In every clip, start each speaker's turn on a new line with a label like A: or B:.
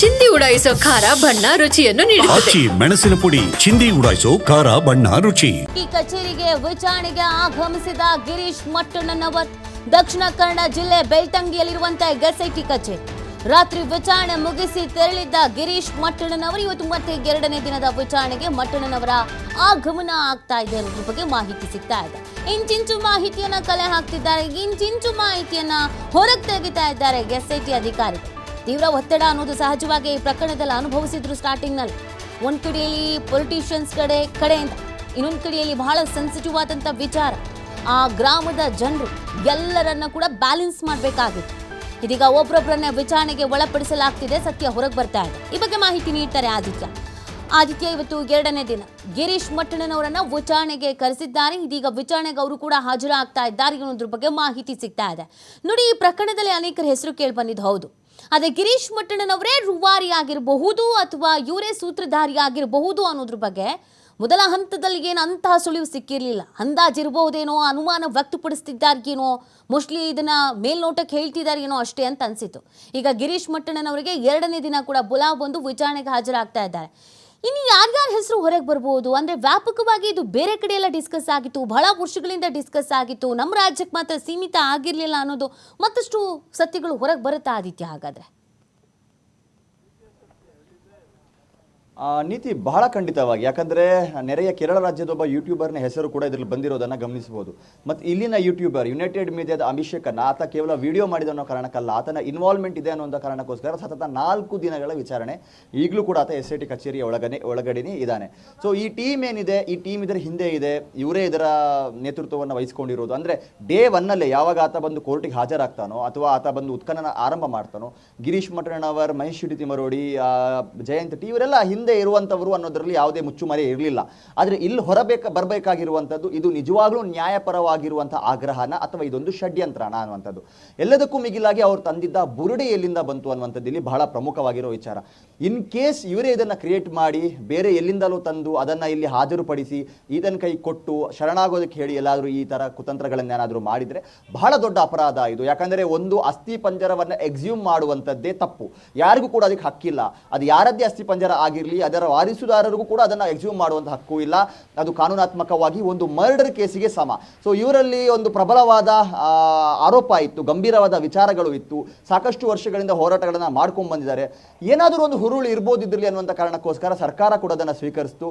A: ಚಿಂದಿ ಉಡಾಯಿಸೋ ಖಾರ ಬಣ್ಣ ರುಚಿಯನ್ನು ನೀಡುತ್ತದೆ.
B: ಆಚಿ ಮೆಣಸಿನ ಪುಡಿ ಚಿಂದಿ ಉಡಾಯಿಸೋ ಖಾರ ಬಣ್ಣ ರುಚಿ.
C: ಈ ಕಚೇರಿಗೆ ವಿಚಾರಣೆಗೆ ಆಗಮಿಸಿದ ಗಿರೀಶ್ ಮಟ್ಟಣ್ಣನವರ್ ದಕ್ಷಿಣ ಕನ್ನಡ ಜಿಲ್ಲೆ ಬೆಳ್ತಂಗಿಯಲ್ಲಿರುವಂತಹ ಎಸ್ಐಟಿ ಕಚೇರಿ ರಾತ್ರಿ ವಿಚಾರಣೆ ಮುಗಿಸಿ ತೆರಳಿದ್ದ ಗಿರೀಶ್ ಮಟ್ಟಣ್ಣನವರು ಇವತ್ತು ಮತ್ತೆ ಎರಡನೇ ದಿನದ ವಿಚಾರಣೆಗೆ ಮಟ್ಟಣ್ಣನವರ ಆಗಮನ ಆಗ್ತಾ ಇದೆ ಅನ್ನೋದ್ರ ಬಗ್ಗೆ ಮಾಹಿತಿ ಸಿಗ್ತಾ ಇದೆ. ಇಂಚಿಂಚು ಮಾಹಿತಿಯನ್ನ ಕಲೆ ಹಾಕ್ತಿದ್ದಾರೆ, ಇಂಚಿಂಚು ಮಾಹಿತಿಯನ್ನ ಹೊರಗೆ ತೆಗಿತಾ ಇದ್ದಾರೆ ಎಸ್ಐಟಿ ಅಧಿಕಾರಿಗಳು. ತೀವ್ರ ಒತ್ತಡ ಅನ್ನೋದು ಸಹಜವಾಗಿ ಈ ಪ್ರಕರಣದಲ್ಲಿ ಅನುಭವಿಸಿದ್ರು. ಸ್ಟಾರ್ಟಿಂಗ್ ನಲ್ಲಿ ಒಂದ್ ಕಡೆಯಲ್ಲಿ ಪೊಲಿಟಿಷಿಯನ್ಸ್ ಕಡೆಯಿಂದ, ಇನ್ನೊಂದು ಕಡೆಯಲ್ಲಿ ಬಹಳ ಸೆನ್ಸಿಟಿವ್ ಆದಂತ ವಿಚಾರ, ಆ ಗ್ರಾಮದ ಜನರು ಎಲ್ಲರನ್ನ ಕೂಡ ಬ್ಯಾಲೆನ್ಸ್ ಮಾಡಬೇಕಾಗಿತ್ತು. ಇದೀಗ ಒಬ್ಬರೊಬ್ಬರನ್ನ ವಿಚಾರಣೆಗೆ ಒಳಪಡಿಸಲಾಗ್ತಿದೆ, ಸತ್ಯ ಹೊರಗೆ ಬರ್ತಾ ಇದೆ. ಈ ಬಗ್ಗೆ ಮಾಹಿತಿ ನೀಡ್ತಾರೆ ಆದಿತ್ಯ. ಇವತ್ತು ಎರಡನೇ ದಿನ ಗಿರೀಶ್ ಮಟ್ಟಣ್ಣನವರನ್ನ ವಿಚಾರಣೆಗೆ ಕರೆಸಿದ್ದಾರೆ. ಇದೀಗ ವಿಚಾರಣೆಗೆ ಅವರು ಕೂಡ ಹಾಜರಾಗ್ತಾ ಇದ್ದಾರೆ ಅನ್ನೋದ್ರ ಬಗ್ಗೆ ಮಾಹಿತಿ ಸಿಗ್ತಾ ಇದೆ. ನೋಡಿ, ಈ ಪ್ರಕರಣದಲ್ಲಿ ಅನೇಕರ ಹೆಸರು ಕೇಳಿ ಬಂದಿದ್ದು ಹೌದು. ಅದೇ ಗಿರೀಶ್ ಮಟ್ಟಣ್ಣನವರೇ ರೂವಾರಿ ಆಗಿರಬಹುದು ಅಥವಾ ಇವರೇ ಸೂತ್ರಧಾರಿ ಆಗಿರಬಹುದು ಅನ್ನೋದ್ರ ಬಗ್ಗೆ ಮೊದಲ ಹಂತದಲ್ಲಿ ಏನು ಅಂತಹ ಸುಳಿವು ಸಿಕ್ಕಿರಲಿಲ್ಲ. ಅಂದಾಜಿರಬಹುದೇನೋ, ಅನುಮಾನ ವ್ಯಕ್ತಪಡಿಸ್ತಿದ್ದಾರೇನೋ, ಮೋಸ್ಟ್ಲಿ ಇದನ್ನ ಮೇಲ್ನೋಟಕ್ಕೆ ಹೇಳ್ತಿದ್ದಾರೇನೋ ಅಷ್ಟೇ ಅಂತ ಅನಿಸಿತು. ಈಗ ಗಿರೀಶ್ ಮಟ್ಟಣ್ಣನವರಿಗೆ ಎರಡನೇ ದಿನ ಕೂಡ ಬುಲಾವ್ ಬಂದು ವಿಚಾರಣೆಗೆ ಹಾಜರಾಗ್ತಾ ಇದ್ದಾರೆ. ಇನ್ನು ಯಾರ್ಯಾರ ಹೆಸರು ಹೊರಗೆ ಬರ್ಬೋದು ಅಂದರೆ ವ್ಯಾಪಕವಾಗಿ ಇದು ಬೇರೆ ಕಡೆ ಎಲ್ಲ ಡಿಸ್ಕಸ್ ಆಗಿತ್ತು, ಬಹಳ ವರ್ಷಗಳಿಂದ ಡಿಸ್ಕಸ್ ಆಗಿತ್ತು, ನಮ್ಮ ರಾಜ್ಯಕ್ಕೆ ಮಾತ್ರ ಸೀಮಿತ ಆಗಿರಲಿಲ್ಲ ಅನ್ನೋದು ಮತ್ತಷ್ಟು ಸತ್ಯಗಳು ಹೊರಗೆ ಬರುತ್ತಾ ಆದಿತ್ಯ? ಹಾಗಾದರೆ
D: ನೀತಿ ಬಹಳ ಖಂಡಿತವಾಗಿ, ಯಾಕಂದರೆ ನೆರೆಯ ಕೇರಳ ರಾಜ್ಯದ ಒಬ್ಬ ಯೂಟ್ಯೂಬರ್ನ ಹೆಸರು ಕೂಡ ಇದರಲ್ಲಿ ಬಂದಿರೋದನ್ನು ಗಮನಿಸಬಹುದು. ಮತ್ತು ಇಲ್ಲಿನ ಯೂಟ್ಯೂಬರ್ ಯುನೈಟೆಡ್ ಮೀಡಿಯಾದ ಅಭಿಷೇಕನ ಆತ ಕೇವಲ ವಿಡಿಯೋ ಮಾಡಿದ ಅನ್ನೋ ಕಾರಣಕ್ಕಲ್ಲ, ಆತನ ಇನ್ವಾಲ್ವ್ಮೆಂಟ್ ಇದೆ ಅನ್ನೋ ಕಾರಣಕ್ಕೋಸ್ಕರ ಸತತ 4 ದಿನಗಳ ವಿಚಾರಣೆ ಈಗಲೂ ಕೂಡ ಆತ SIT ಕಚೇರಿಯ ಒಳಗಡೆನೇ ಇದ್ದಾನೆ. ಸೊ ಈ ಟೀಮ್ ಏನಿದೆ, ಈ ಟೀಮ್ ಇದರ ಹಿಂದೆ ಇದೆ, ಇವರೇ ಇದರ ನೇತೃತ್ವವನ್ನು ವಹಿಸ್ಕೊಂಡಿರೋದು. ಅಂದರೆ ಡೇ 1 ಯಾವಾಗ ಆತ ಬಂದು ಕೋರ್ಟಿಗೆ ಹಾಜರಾಗ್ತಾನೋ ಅಥವಾ ಆತ ಬಂದು ಉತ್ಖನನ ಆರಂಭ ಮಾಡ್ತಾನೋ, ಗಿರೀಶ್ ಮಟ್ಟಣ್ಣನವರ್, ಮಹೇಶ್ ತಿಮರೋಡಿ, ಜಯಂತ್ ಟಿ ಇವರೆಲ್ಲ ಹಿಂದೆ ಇರುವಂತವರು ಅನ್ನೋದ್ರಲ್ಲಿ ಯಾವುದೇ ಮುಚ್ಚುಮರೆ ಇರಲಿಲ್ಲ. ಆದರೆ ಇಲ್ಲಿ ಬರಬೇಕಾಗಿರುವಂಥದ್ದು ಇದು ನಿಜವಾಗ್ಲೂ ನ್ಯಾಯಪರವಾಗಿರುವಂತಹ ಆಗ್ರಹನ ಅಥವಾ ಇದೊಂದು ಷಡ್ಯಂತ್ರನ ಅನ್ನುವಂಥದ್ದು. ಎಲ್ಲದಕ್ಕೂ ಮಿಗಿಲಾಗಿ ಅವ್ರು ತಂದಿದ್ದ ಬುರುಡೆ ಎಲ್ಲಿಂದ ಬಂತು ಅನ್ನುವಂಥದ್ದು ಇಲ್ಲಿ ಬಹಳ ಪ್ರಮುಖವಾಗಿರೋ ವಿಚಾರ. ಇನ್ ಕೇಸ್ ಇವರೇ ಇದನ್ನು ಕ್ರಿಯೇಟ್ ಮಾಡಿ ಬೇರೆ ಎಲ್ಲಿಂದಲೂ ತಂದು ಅದನ್ನು ಇಲ್ಲಿ ಹಾಜರುಪಡಿಸಿ ಈತನ ಕೈ ಕೊಟ್ಟು ಶರಣಾಗೋದಕ್ಕೆ ಹೇಳಿ ಎಲ್ಲಾದರೂ ಈ ಥರ ಕುತಂತ್ರಗಳನ್ನೇನಾದರೂ ಮಾಡಿದರೆ ಬಹಳ ದೊಡ್ಡ ಅಪರಾಧ ಇದು. ಯಾಕಂದರೆ ಒಂದು ಅಸ್ಥಿ ಪಂಜರವನ್ನು ಎಕ್ಸ್ಯೂಮ್ ಮಾಡುವಂಥದ್ದೇ ತಪ್ಪು, ಯಾರಿಗೂ ಕೂಡ ಅದಕ್ಕೆ ಹಕ್ಕಿಲ್ಲ. ಅದು ಯಾರದ್ದೇ ಅಸ್ಥಿ ಪಂಜರ ಆಗಿರಲಿ, ಅದರ ವಾರಿಸುದಾರರಿಗೂ ಕೂಡ ಅದನ್ನು ಎಕ್ಸ್ಯೂಮ್ ಮಾಡುವಂಥ ಹಕ್ಕು ಇಲ್ಲ. ಅದು ಕಾನೂನಾತ್ಮಕವಾಗಿ ಒಂದು ಮರ್ಡರ್ ಕೇಸಿಗೆ ಸಮ. ಸೊ ಇವರಲ್ಲಿ ಒಂದು ಪ್ರಬಲವಾದ ಆರೋಪ ಇತ್ತು, ಗಂಭೀರವಾದ ವಿಚಾರಗಳು ಇತ್ತು, ಸಾಕಷ್ಟು ವರ್ಷಗಳಿಂದ ಹೋರಾಟಗಳನ್ನು ಮಾಡ್ಕೊಂಡು ಬಂದಿದ್ದಾರೆ. ಏನಾದರೂ ಒಂದು ಹುರುಳು ಇರ್ಬೋದು ಇದರಲ್ಲಿ ಅನ್ನುವಂಥ ಕಾರಣಕ್ಕೋಸ್ಕರ ಸರ್ಕಾರ ಕೂಡ ಅದನ್ನು ಸ್ವೀಕರಿಸಿತು.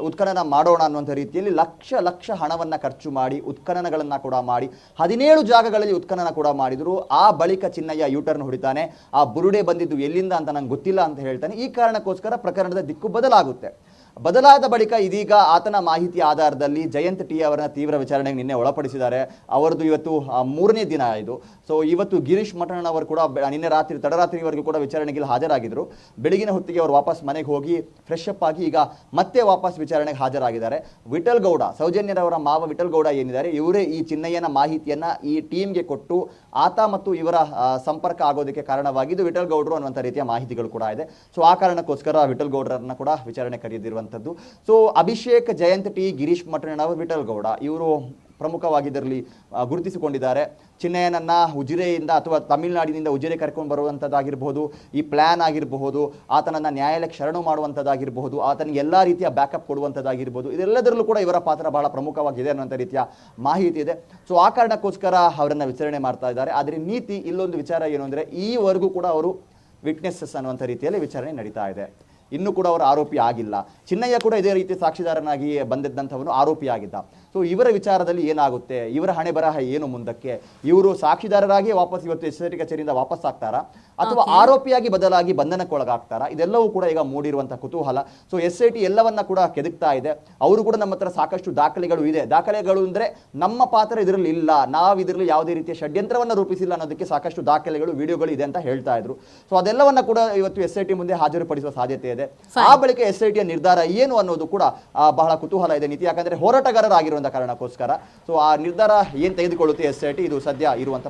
D: ಉತ್ಖನನ ಮಾಡೋಣ ಅನ್ನುವಂಥ ರೀತಿಯಲ್ಲಿ ಲಕ್ಷ ಹಣವನ್ನು ಖರ್ಚು ಮಾಡಿ ಉತ್ಖನನಗಳನ್ನು ಕೂಡ ಮಾಡಿ 17 ಜಾಗಗಳಲ್ಲಿ ಉತ್ಖನನ ಕೂಡ ಮಾಡಿದರು. ಆ ಬಳಿಕ ಚಿನ್ನಯ್ಯ ಯೂಟರ್ನ್ ಹೊಡಿತಾನೆ. ಆ ಬುರುಡೆ ಬಂದಿದ್ದು ಎಲ್ಲಿಂದ ಅಂತ ನಂಗೆ ಗೊತ್ತಿಲ್ಲ ಅಂತ ಹೇಳ್ತಾನೆ. ಈ ಕಾರಣಕ್ಕೋಸ್ಕರ ಪ್ರಕರಣದ ದಿಕ್ಕು ಬದಲಾಗುತ್ತೆ. ಬದಲಾದ ಬಳಿಕ ಇದೀಗ ಆತನ ಮಾಹಿತಿಯ ಆಧಾರದಲ್ಲಿ ಜಯಂತ್ ಟಿ ಅವರನ್ನ ತೀವ್ರ ವಿಚಾರಣೆಗೆ ನಿನ್ನೆ ಒಳಪಡಿಸಿದ್ದಾರೆ. ಅವರದ್ದು ಇವತ್ತು 3ನೇ ದಿನ ಇದು. ಸೊ ಇವತ್ತು ಗಿರೀಶ್ ಮಟ್ಟಣ್ಣನವರು ಕೂಡ ನಿನ್ನೆ ರಾತ್ರಿ ತಡರಾತ್ರಿವರೆಗೂ ಕೂಡ ವಿಚಾರಣೆಗೆ ಹಾಜರಾಗಿದ್ದರು. ಬೆಳಗಿನ ಹೊತ್ತಿಗೆ ಅವರು ವಾಪಸ್ ಮನೆಗೆ ಹೋಗಿ ಫ್ರೆಶ್ ಅಪ್ ಆಗಿ ಈಗ ಮತ್ತೆ ವಾಪಸ್ ವಿಚಾರಣೆಗೆ ಹಾಜರಾಗಿದ್ದಾರೆ. ವಿಠಲ್ ಗೌಡ, ಸೌಜನ್ಯರವರ ಮಾವ ವಿಠಲ್ ಗೌಡ ಏನಿದ್ದಾರೆ, ಇವರೇ ಈ ಚಿನ್ನಯ್ಯನ ಮಾಹಿತಿಯನ್ನ ಈ ಟೀಮ್ಗೆ ಕೊಟ್ಟು ಆತ ಮತ್ತು ಇವರ ಸಂಪರ್ಕ ಆಗೋದಕ್ಕೆ ಕಾರಣವಾಗಿದ್ದು ವಿಠಲ್ ಗೌಡರು ಅನ್ನುವಂಥ ರೀತಿಯ ಮಾಹಿತಿಗಳು ಕೂಡ ಇದೆ. ಸೊ ಆ ಕಾರಣಕ್ಕೋಸ್ಕರ ವಿಠಲ್ ಗೌಡರನ್ನ ಕೂಡ ವಿಚಾರಣೆ ಕರೆದಿರುವ. ಸೊ ಅಭಿಷೇಕ್, ಜಯಂತ್ ಟಿ, ಗಿರೀಶ್ ಮಟ್ಟಣ್ಣನವರು, ವಿಠಲ್ ಗೌಡ ಇವರು ಪ್ರಮುಖವಾಗಿ ಇದರಲ್ಲಿ ಗುರುತಿಸಿಕೊಂಡಿದ್ದಾರೆ. ಚಿನ್ನಯ್ಯನನ್ನ ಉಜಿರೆಯಿಂದ ಅಥವಾ ತಮಿಳುನಾಡಿನಿಂದ ಉಜಿರೆ ಕರ್ಕೊಂಡು ಬರುವಂಥದ್ದಾಗಿರ್ಬೋದು, ಈ ಪ್ಲ್ಯಾನ್ ಆಗಿರಬಹುದು, ಆತನನ್ನು ನ್ಯಾಯಾಲಯಕ್ಕೆ ಶರಣು ಮಾಡುವಂಥದ್ದಾಗಿರಬಹುದು, ಆತನಿಗೆ ಎಲ್ಲ ರೀತಿಯ ಬ್ಯಾಕಪ್ ಕೊಡುವಂಥದ್ದಾಗಿರ್ಬೋದು, ಇದೆಲ್ಲದರಲ್ಲೂ ಕೂಡ ಇವರ ಪಾತ್ರ ಬಹಳ ಪ್ರಮುಖವಾಗಿದೆ ಅನ್ನುವಂಥ ರೀತಿಯ ಮಾಹಿತಿ ಇದೆ. ಸೊ ಆ ಕಾರಣಕ್ಕೋಸ್ಕರ ಅವರನ್ನು ವಿಚಾರಣೆ ಮಾಡ್ತಾ ಇದ್ದಾರೆ. ಆದರೆ ನೀತಿ ಇಲ್ಲೊಂದು ವಿಚಾರ ಏನು ಅಂದರೆ, ಈವರೆಗೂ ಕೂಡ ಅವರು ವಿಟ್ನೆಸಸ್ ಅನ್ನುವಂಥ ರೀತಿಯಲ್ಲಿ ವಿಚಾರಣೆ ನಡೀತಾ ಇದೆ. ಇನ್ನೂ ಕೂಡ ಅವರು ಆರೋಪಿ ಆಗಿಲ್ಲ. ಚಿನ್ನಯ್ಯ ಕೂಡ ಇದೇ ರೀತಿ ಸಾಕ್ಷಿದಾರನಾಗಿ ಬಂದಿದ್ದಂಥವನು ಆರೋಪಿ ಆಗಿದ್ದ. ಸೊ ಇವರ ವಿಚಾರದಲ್ಲಿ ಏನಾಗುತ್ತೆ, ಇವರ ಹಣೆ ಬರಹ ಏನು ಮುಂದಕ್ಕೆ, ಇವರು ಸಾಕ್ಷಿದಾರರಾಗಿ ವಾಪಸ್ ಇವತ್ತು SIT ಕಚೇರಿಯಿಂದ ವಾಪಸ್ ಆಗ್ತಾರಾ ಅಥವಾ ಆರೋಪಿಯಾಗಿ ಬದಲಾಗಿ ಬಂಧನಕ್ಕೊಳಗಾಗ್ತಾರಾ, ಇದೆಲ್ಲವೂ ಕೂಡ ಈಗ ಮೂಡಿರುವಂಥ ಕುತೂಹಲ. ಸೊ SIT ಎಲ್ಲವನ್ನ ಕೂಡ ಕೆದಕ್ತಾ ಇದೆ. ಅವರು ಕೂಡ ನಮ್ಮ ಹತ್ರ ಸಾಕಷ್ಟು ದಾಖಲೆಗಳು ಇದೆ. ದಾಖಲೆಗಳು ಅಂದರೆ ನಮ್ಮ ಪಾತ್ರ ಇದರಲ್ಲಿ ಇಲ್ಲ, ನಾವು ಇದರಲ್ಲಿ ಯಾವುದೇ ರೀತಿಯ ಷಡ್ಯಂತ್ರವನ್ನು ರೂಪಿಸಿಲ್ಲ ಅನ್ನೋದಕ್ಕೆ ಸಾಕಷ್ಟು ದಾಖಲೆಗಳು, ವಿಡಿಯೋಗಳು ಇದೆ ಅಂತ ಹೇಳ್ತಾ ಇದ್ರು. ಸೊ ಅದೆಲ್ಲವನ್ನ ಕೂಡ ಇವತ್ತು SIT ಮುಂದೆ ಹಾಜರುಪಡಿಸುವ ಸಾಧ್ಯತೆ ಇದೆ. ಆ ಬಳಿಕ SITಯ ನಿರ್ಧಾರ ಏನು ಅನ್ನೋದು ಕೂಡ ಬಹಳ ಕುತೂಹಲ ಇದೆ ನೀತಿ. ಯಾಕಂದ್ರೆ ಹೋರಾಟಗಾರರಾಗಿರುವಂತಹ ಕಾರಣಕ್ಕೋಸ್ಕರ ಸೊ ಆ ನಿರ್ಧಾರ ಏನು ತೆಗೆದುಕೊಳ್ಳುತ್ತೆ SIT, ಇದು ಸದ್ಯ ಇರುವಂತ